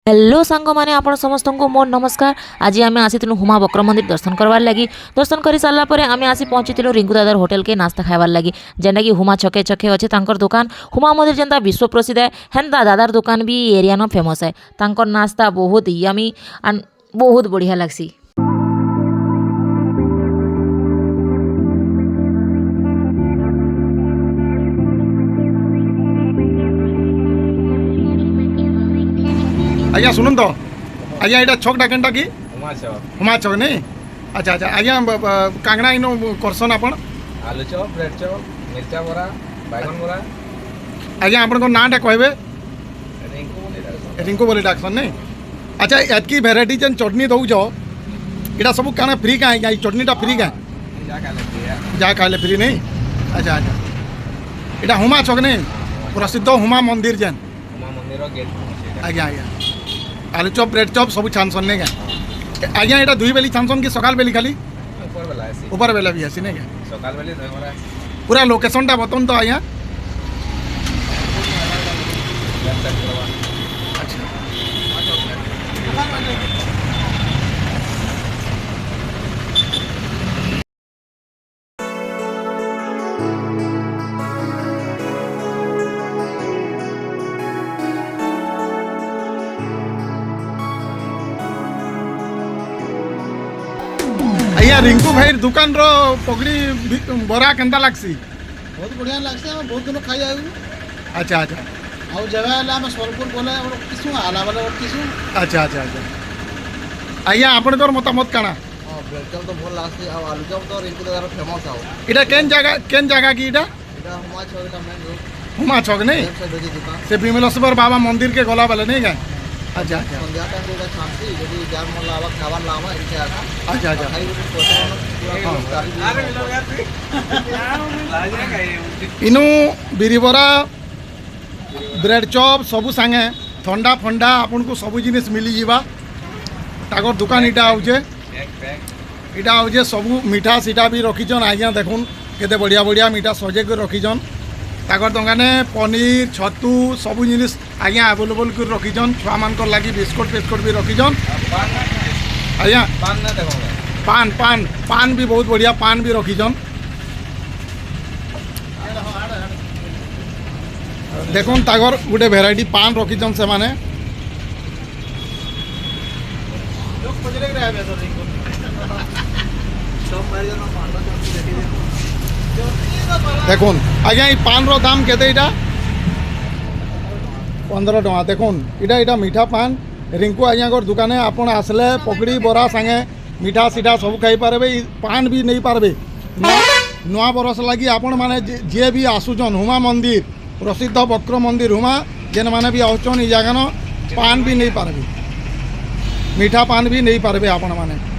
Hello सांग मैंने आपण समस्त को मोर नमस्कार। आज आम आसीलु हुमा बक्र मंदिर दर्शन करवार लगी। दर्शन कर सारापर आम आसी पहुँची रिंकू दादार होटेल के नास्ता खाइबार लगी, जेनटा कि हुमा छके छके अच्छे तांकर दुकान। हुमा मंदिर जेनता विश्व प्रसिद्ध है, हेन्ता दादार दुकान भी एरिया न फेमस है। तांकर नास्ता बहुत यमी एंड बहुत बढ़िया लगसी। आज्ञा सुनन तो आज्ञा यहाँ छकटा केनटा कि हुमा छक नहीं। अच्छा अच्छा आज्ञा कांगड़ा इन करसन आपण आलू चॉप, ब्रेड चॉप, मिर्चा बरा, बैगन बरा। आज्ञा आपण नाटा कहबे रिंकू बोले रिंकू बोली डाकसन नहीं। अच्छा एतकी भेराइटी जेन चटनी दौच इटा सब क्या फ्री क्या है? चटनीटा फ्री क्या जा खाइले फ्री नहीं। अच्छा अच्छा इटा हुमा छक नहीं प्रसिद्ध हुमा मंदिर जेन हुमा मंदिर गेट। आज्ञा आज्ञा आलू चॉप ब्रेड चॉप सब छानसन नहीं क्या? आज्ञा यहाँ दुई बेली छानसन कि सकाल बेली खाली ऊपर बेला ऐसी ऊपर बेला भी आसी नहीं क्या? सकाल बेले दही बरा पूरा लोकेशनटा बताऊँ तो आज्ञा। अच्छा आज्ञा रिंकू भाई दुकान रो पकड़ी बरा केनता लागसी? बहुत बढ़िया लगसे हम बहुत दिन खाई आयु। अच्छा अच्छा आउ जगह है हम सोलपुर बोले और किसु आला वाला और किसु अच्छा अच्छा अच्छा आज्ञा आपण तोर मतामत काना? हां ब्रेड चॉप तो बहुत लागसे और आलू चॉप तो रिंकू दादा फेमस आउ। इटा केन जगह की इटा इटा हुमा छक का मेन रोड हुमा छक नहीं से दोजी दुकान से विमलेश्वर बाबा मंदिर के गला वाले नहीं क्या? अच्छा अच्छा संध्या टाइम रे छांसी यदि जाम मन लावा खावा लावा इनके आता। अच्छा अच्छा खाई पूरा इनु बिरिबरा ब्रेड चॉप सबू सांगे ठंडा फंडा आपन को सबू जिनिस मिली जीवा। ताकर दुकान इटा आउचे इटा आउचे सबू मीठा सीटा भी रखीचन। आज्ञा देखुन केते बढ़िया बढ़िया मीठा सजे कर रखीचन। ताकर दंगाने पनीर छतु सबू जिनिस आज्ञा अवेलेबल कर रखीचन। छुआ मान लगी बिस्कुट फिस्कुट भी रखीचन। आज्ञा पान ना देखो पान पान पान भी बहुत बढ़िया पान भी रखीचन। देखुन तागर गोटे भेराइटी पान रखीचन से माने। देखुन आज्ञा ये पान रो दाम केते इटा 15 टका। देखुन इटा इटा मीठा पान रिंकू आज्ञा दुकाने आपण आसले पकड़ी बरा सांगे मीठा सीठा सब खाई पारबे। पान भी नहीं पारबे। नुआ बरस लगी आपण माने जे भी आसुचन हुमा मंदिर प्रसिद्ध बक्र मंदिर हुमा जेन माने भी आउचन ई जगह पान भी नहीं पारबे, मीठा पान भी नहीं पारबे आपण माने।